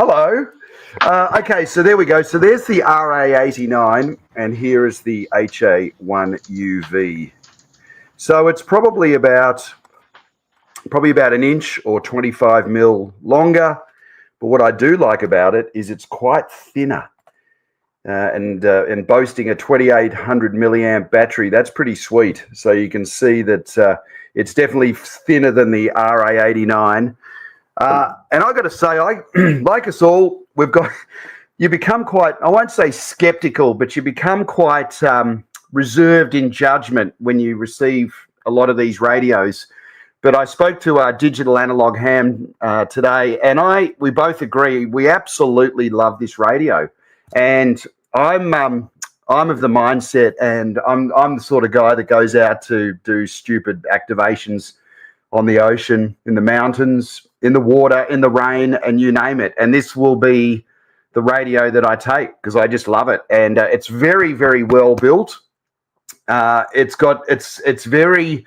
Hello. Okay, so there we go. So there's the RA89, and here is the HA1UV. So it's probably about an inch or 25 mil longer. But what I do like about it is it's quite thinner, and boasting a 2800 milliamp battery. That's pretty sweet. So you can see that it's definitely thinner than the RA89. And I got to say, like us all, you become quite, I won't say skeptical, but you become quite reserved in judgment when you receive a lot of these radios. But I spoke to our digital analog ham today, and we both agree we absolutely love this radio. And I'm of the mindset, and I'm the sort of guy that goes out to do stupid activations on the ocean, in the mountains, in the water, in the rain, and you name it. And this will be the radio that I take because I just love it. And it's very, very well built. It's very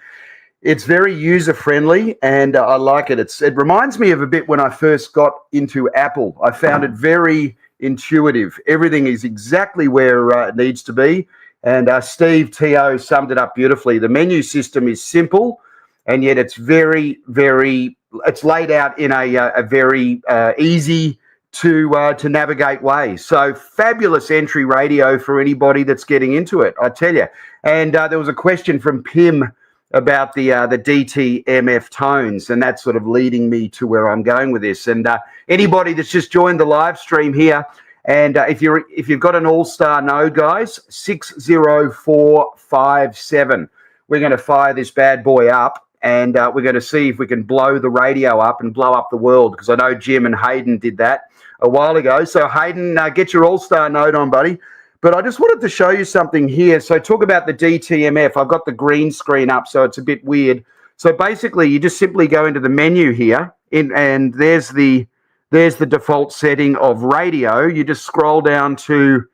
user friendly, and I like it. It reminds me of a bit when I first got into Apple. I found it very intuitive. Everything is exactly where it needs to be. And Steve T.O. summed it up beautifully. The menu system is simple, and yet it's very, very, it's laid out in a very easy to navigate way. So fabulous entry radio for anybody that's getting into it, I tell you. And there was a question from Pim about the DTMF tones, and that's sort of leading me to where I'm going with this. And anybody that's just joined the live stream here, and if you've got an all-star node, guys, 60457, we're going to fire this bad boy up. And we're going to see if we can blow the radio up and blow up the world, because I know Jim and Hayden did that a while ago. So Hayden, get your all-star node on, buddy. But I just wanted to show you something here. So talk about the DTMF. I've got the green screen up, so it's a bit weird. So basically, you just simply go into the menu here, and there's the default setting of radio. You just scroll down to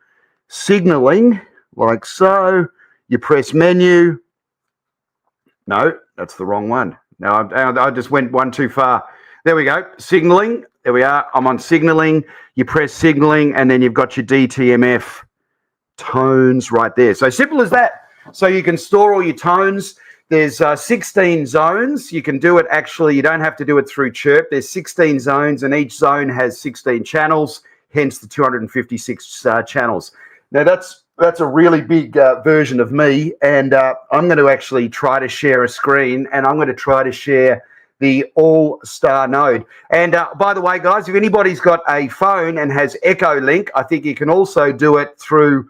signaling, like so. You press menu. No, that's the wrong one. No, I just went one too far. There we go. Signaling. There we are. I'm on signaling. You press signaling, and then you've got your DTMF tones right there. So simple as that. So you can store all your tones. There's 16 zones. You can do it actually. You don't have to do it through Chirp. There's 16 zones, and each zone has 16 channels, hence the 256 channels. Now, that's a really big version of me, and I'm going to actually try to share a screen, and I'm going to try to share the all-star node. And by the way, guys, if anybody's got a phone and has Echo Link, I think you can also do it through,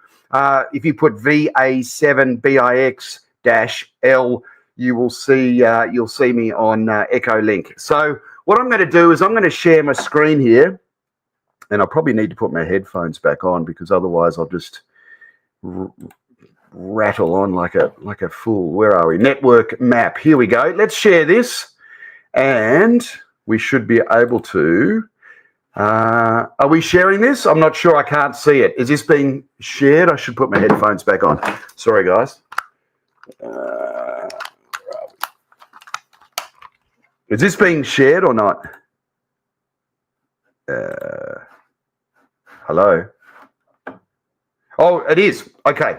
if you put VA7BIX-L, you'll see me on Echo Link. So what I'm going to do is I'm going to share my screen here, and I probably need to put my headphones back on because otherwise I'll just rattle on like a fool. Where are we? Network map. Here we go. Let's share this, and we should be able to. Are we sharing this? I'm not sure. I can't see it. Is this being shared? I should put my headphones back on. Sorry, guys. Is this being shared or not? Hello? Oh, it is. Okay.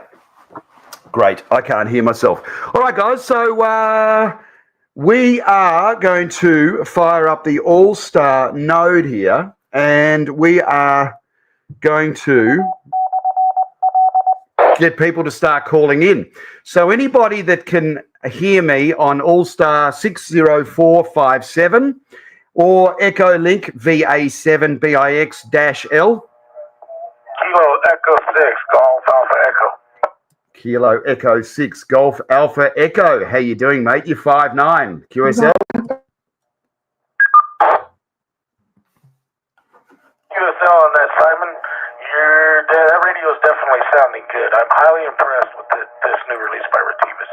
Great. I can't hear myself. All right, guys. So we are going to fire up the all-star node here, and we are going to get people to start calling in. So anybody that can hear me on all-star 60457 or Echo Link VA7BIX-L. Kilo Echo 6, Golf Alpha Echo. Kilo Echo 6, Golf Alpha Echo. How you doing, mate? You're 5'9". QSL? QSL on that, Simon. That radio is definitely sounding good. I'm highly impressed with this new release by Retevis.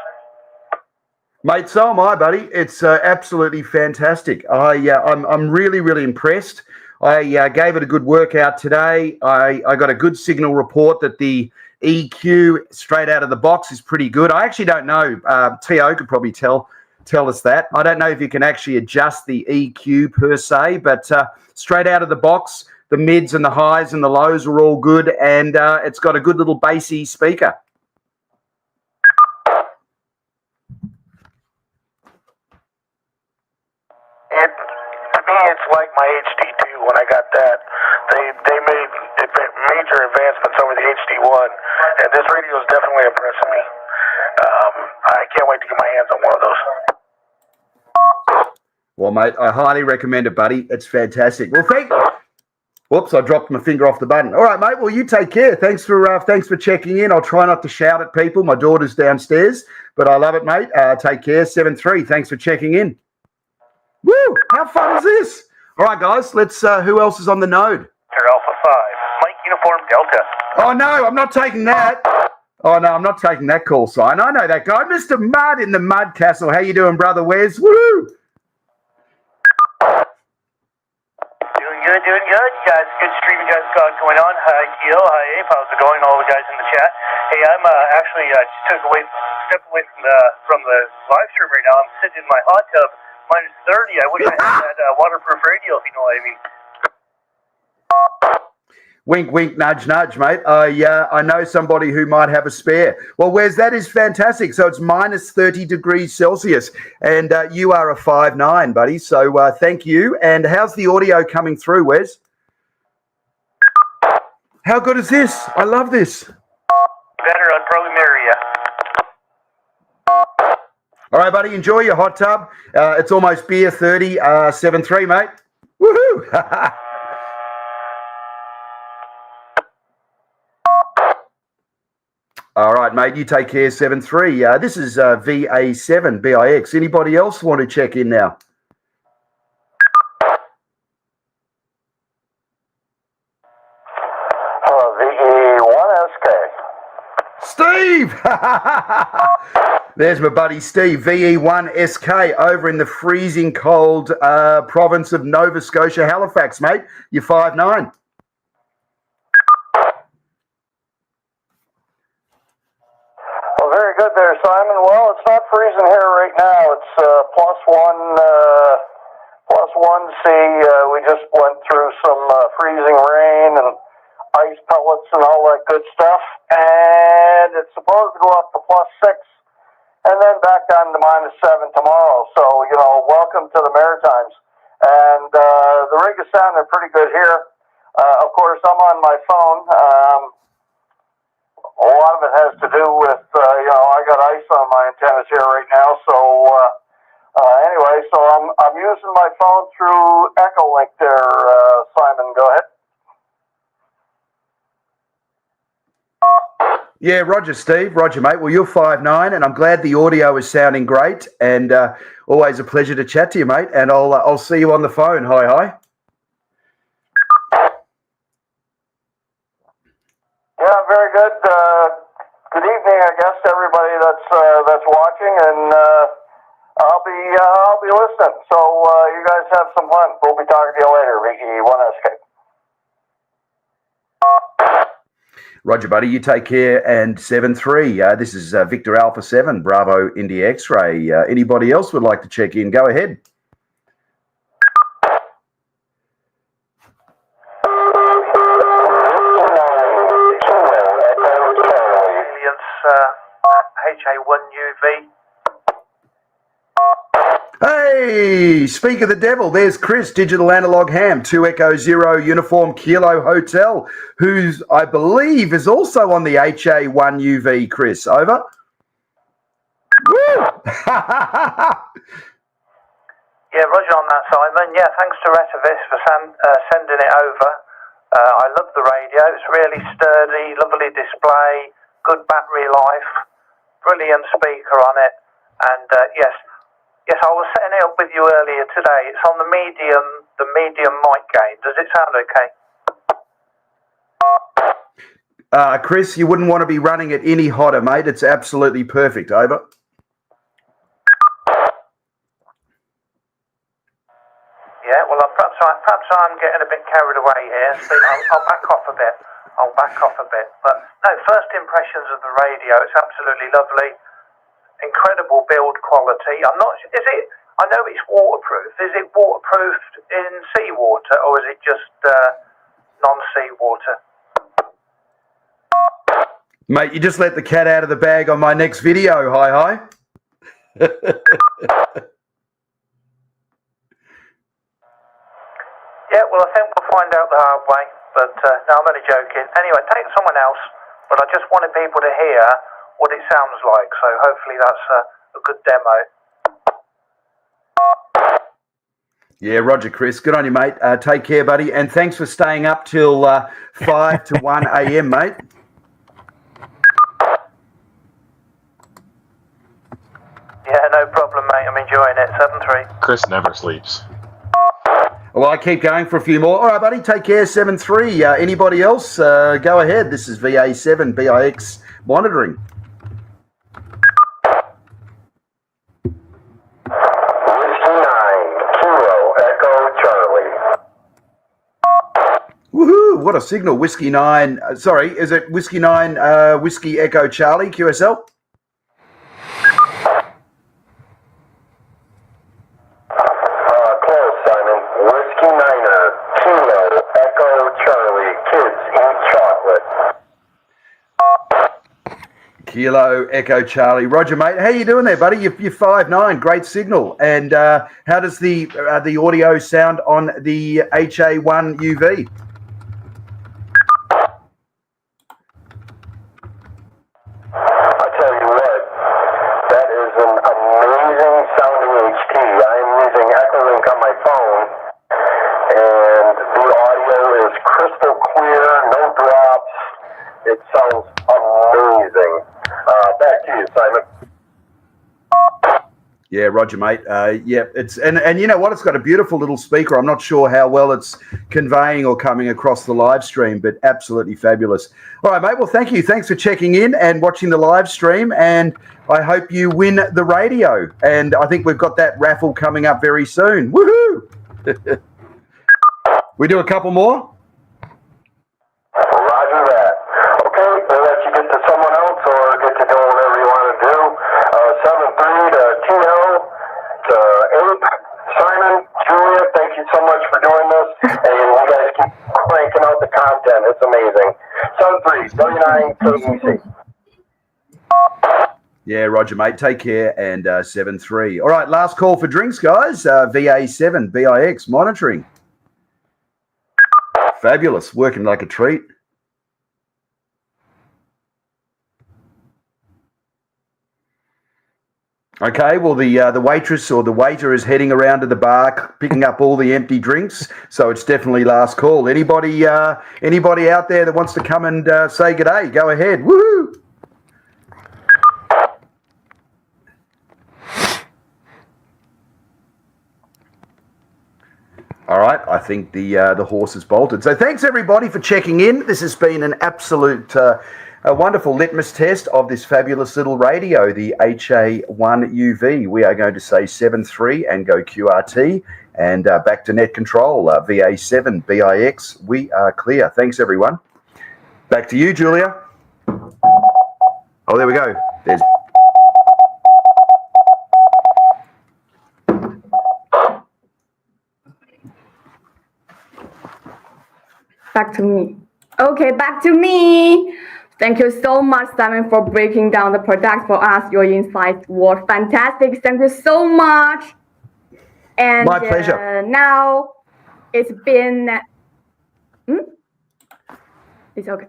Mate, so am I, buddy. It's absolutely fantastic. I'm really, really impressed. I gave it a good workout today. I got a good signal report that the EQ straight out of the box is pretty good. I actually don't know. T.O. could probably tell us that. I don't know if you can actually adjust the EQ per se, but straight out of the box, The mids and the highs and the lows are all good, and it's got a good little bassy speaker. To me, it's like my HD2 when I got that. They made major advancements over the HD1, and this radio is definitely impressing me. I can't wait to get my hands on one of those. Well, mate, I highly recommend it, buddy. It's fantastic. Well, whoops, I dropped my finger off the button. All right, mate. Well, you take care. Thanks for checking in. I'll try not to shout at people. My daughter's downstairs, but I love it, mate. Take care. 7-3. Thanks for checking in. Woo! How fun is this? All right, guys. Let's. Who else is on the node? Alpha 5, Mike Uniform Delta. Oh no, I'm not taking that. Oh no, I'm not taking that call sign. I know that guy, Mr. Mud in the Mud Castle. How you doing, brother Wes? Woo! Doing good, guys. Good stream you guys got going on. Hi, Keel. Hi, Abe. How's it going? All the guys in the chat. Hey, I'm actually just stepped away from the live stream right now. I'm sitting in my hot tub, -30. I wish I had that waterproof radio, if you know what I mean. Wink, wink, nudge, nudge, mate. I know somebody who might have a spare. Well, Wes, that is fantastic. So it's -30 degrees Celsius, and you are a 5'9", buddy. So thank you. And how's the audio coming through, Wes? How good is this? I love this. Better, I'd probably marry you. All right, buddy, enjoy your hot tub. It's almost beer 30, 7-3, mate. Woohoo! All right, mate, you take care, 7-3. This is VA7 BIX. Anybody else want to check in now? VE1SK. Steve! There's my buddy Steve, VE1SK, over in the freezing cold province of Nova Scotia, Halifax, mate. You're 5'9". Well, very good there, Simon. Well, it's not freezing here right now. It's +1C. We just went through some freezing rain and ice pellets and all that good stuff. And it's supposed to go up to +6 and then back down to -7 tomorrow. So, welcome to the Maritimes. And the rig is sounding pretty good here. Of course, I'm on my phone. A lot of it has to do with, I got ice on my antennas here right now. So anyway, so I'm using my phone through Echolink there, Simon. Go ahead. Yeah, Roger, Steve. Roger, mate. Well, you're 5'9", and I'm glad the audio is sounding great. And always a pleasure to chat to you, mate. And I'll see you on the phone. Hi, hi. Yeah, very good. Good evening, I guess, to everybody that's watching, and I'll be listening. So you guys have some fun. We'll be talking to you later, VE1SK. Roger, buddy. You take care. And 7-3. This is Victor Alpha 7, Bravo India X-Ray. Anybody else would like to check in? Go ahead. HA1UV. Hey, speak of the devil, there's Chris, Digital Analog Ham, 2 Echo 0 Uniform Kilo Hotel, who's, I believe, is also on the HA1UV, Chris. Over. Woo! Yeah, Roger on that, Simon. Yeah, thanks to Retevis for sending it over. I love the radio. It's really sturdy, lovely display, good battery life, brilliant speaker on it. And yes, I was setting it up with you earlier today. It's on the medium mic gain. Does it sound okay? Chris, you wouldn't want to be running it any hotter, mate. It's absolutely perfect. Over. Yeah, well, perhaps I'm getting a bit carried away here. So I'll back off a bit. But no, first impressions of the radio. It's absolutely lovely. Incredible build quality. I know it's waterproof. Is it waterproofed in seawater, or is it just seawater. Mate, you just let the cat out of the bag on my next video. Hi. Yeah, well, I think we'll find out the hard way, but no, I'm only joking. Anyway, take someone else, but I just wanted people to hear what it sounds like, so hopefully that's a good demo. Yeah, Roger, Chris. Good on you, mate. Take care, buddy. And thanks for staying up till 5 to 1 a.m., mate. Yeah, no problem, mate. I'm enjoying it. 7-3. Chris never sleeps. Well, I keep going for a few more. All right, buddy. Take care. 7-3. Anybody else? Go ahead. This is VA7 BIX monitoring. Woohoo! What a signal. Whiskey 9. Sorry, is it Whiskey 9 Whiskey Echo Charlie QSL? Close, Simon. Whiskey 9er, Kilo, Echo Charlie, kids eat chocolate. Kilo Echo Charlie. Roger, mate. How you doing there, buddy? You're 5'9". Great signal. And how does the audio sound on the HA1UV? Yeah, Roger, mate. It's and you know what? It's got a beautiful little speaker. I'm not sure how well it's conveying or coming across the live stream, but absolutely fabulous. All right, mate. Well, thank you. Thanks for checking in and watching the live stream. And I hope you win the radio. And I think we've got that raffle coming up very soon. Woohoo! We do a couple more? Roger that. Okay, we'll let you get to someone else or get to doing whatever you want to do. 7-3 to Tino, to Abe, Simon, Julia, thank you so much for doing this. And you guys keep cranking out the content. It's amazing. 7-3, W9 KEC. Yeah, Roger, mate. Take care. And 7-3. All right, last call for drinks, guys. VA7 BIX monitoring. Fabulous. Working like a treat. Okay, well, the waitress or the waiter is heading around to the bar, picking up all the empty drinks. So it's definitely last call. Anybody out there that wants to come and say good day, go ahead. Woohoo! All right, I think the horse has bolted. So thanks everybody for checking in. This has been an absolute a wonderful litmus test of this fabulous little radio, the HA1UV. We are going to say 7-3 and go QRT and back to net control. VA7 BIX. We are clear. Thanks everyone. Back to you, Julia. Oh, there we go. There's. Back to me. Okay, back to me. Thank you so much, Simon, for breaking down the product for us. Your insights were fantastic. Thank you so much. And my pleasure. Now it's been it's okay.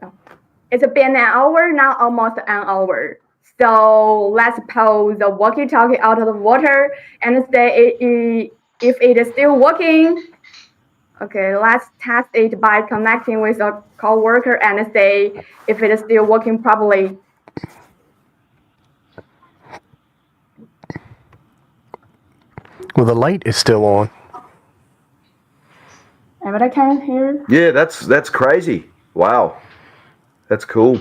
It's been an hour now, almost an hour. So let's pull the walkie-talkie out of the water and say if it is still working. Okay, let's test it by connecting with a coworker and say if it is still working properly. Well, the light is still on. And I can hear. Yeah, that's crazy. Wow, that's cool.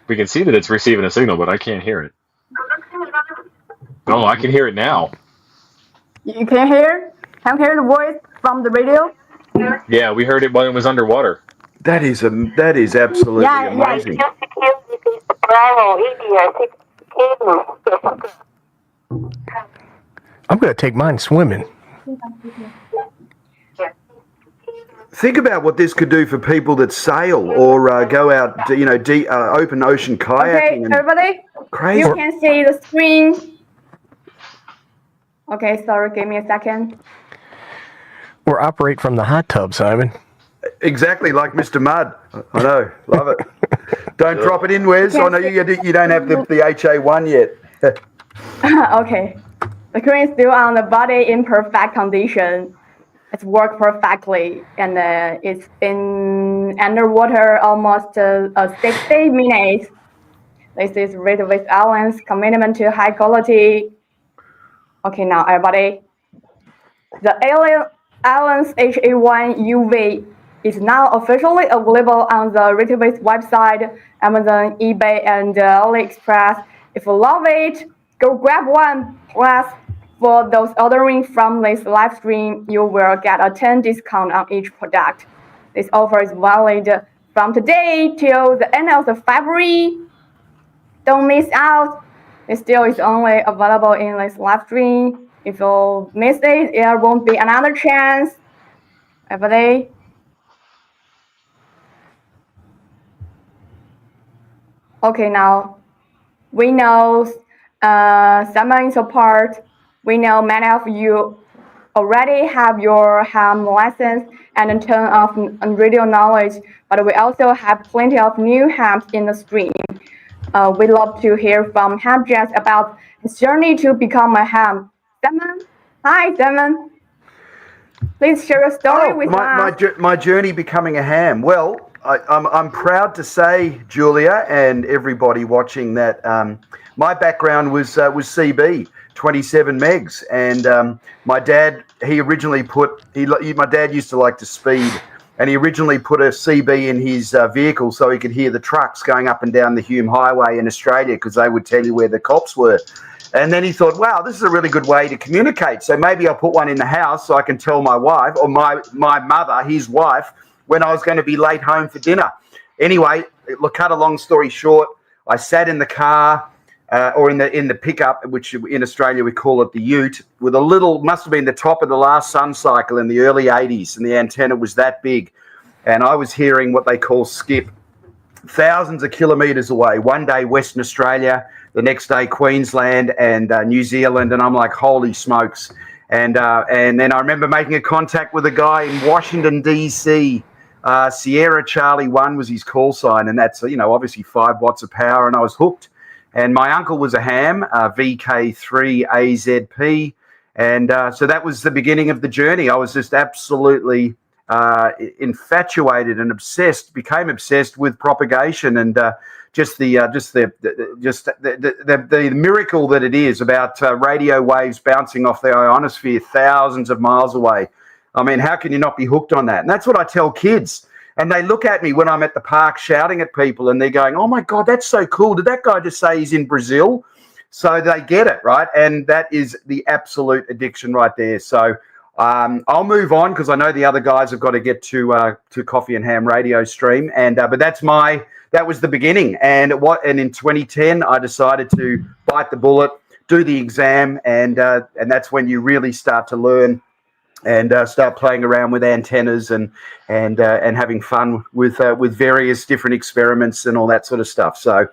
We can see that it's receiving a signal, but I can't hear it. Oh, I can hear it now. You can hear? Can you hear the voice from the radio? Yeah, we heard it when it was underwater. That is absolutely amazing. I'm going to take mine swimming. think about what this could do for people that sail or go out, open ocean kayaking. Okay, everybody, Crazy. you can see the screen. Okay, sorry, give me a second. Or operate from the hot tub, Simon. Exactly, like Mr. Mudd. I know, love it. Don't drop it in, Wes. I know you don't have the HA1 yet. Okay, the crane is still on the body in perfect condition. It's worked perfectly, and it's been underwater almost 60 minutes. This is Retevis Ailunce commitment to high quality. Okay, now everybody. The Ailunce HA1UV is now officially available on the Retevis website, Amazon, eBay, and AliExpress. If you love it, go grab one. Plus, for those ordering from this live stream, you will get a 10% discount on each product. This offer is valid from today till the end of February. Don't miss out. It still is only available in this live stream. If you miss it, there won't be another chance. Everybody. Okay, now we know summer is apart. We know many of you already have your ham lessons and a ton of radio knowledge, but we also have plenty of new hams in the stream. We love to hear from Ham Jazz about his journey to become a ham. Simon, hi Simon. Please share your story with us. My journey becoming a ham. Well, I'm proud to say, Julia, and everybody watching, that my background was CB, 27 megs, and my dad my dad used to like to speed, and he originally put a CB in his vehicle so he could hear the trucks going up and down the Hume Highway in Australia, because they would tell you where the cops were. And then he thought, wow, this is a really good way to communicate. So maybe I'll put one in the house so I can tell my wife, or my mother, his wife, when I was going to be late home for dinner. Anyway, cut a long story short, I sat in the car or in the pickup, which in Australia we call it the ute, with a little, must have been the top of the last sun cycle in the early 80s, and the antenna was that big. And I was hearing what they call skip, thousands of kilometres away. One day Western Australia, the next day Queensland and New Zealand, and I'm like, holy smokes. And then I remember making a contact with a guy in Washington, D.C., Sierra Charlie 1 was his call sign, and that's, obviously 5 watts of power, and I was hooked. And my uncle was a ham, VK3AZP, and so that was the beginning of the journey. I was just absolutely infatuated and became obsessed with propagation, and just the miracle that it is about radio waves bouncing off the ionosphere thousands of miles away. I mean, how can you not be hooked on that? And that's what I tell kids. And they look at me when I'm at the park shouting at people, and they're going, oh my God, that's so cool. Did that guy just say he's in Brazil? So they get it, right? And that is the absolute addiction right there. So I'll move on, because I know the other guys have got to get to Coffee and Ham radio stream. And but that was the beginning. And in 2010, I decided to bite the bullet, do the exam, and that's when you really start to learn and start playing around with antennas and having fun with various different experiments and all that sort of stuff. So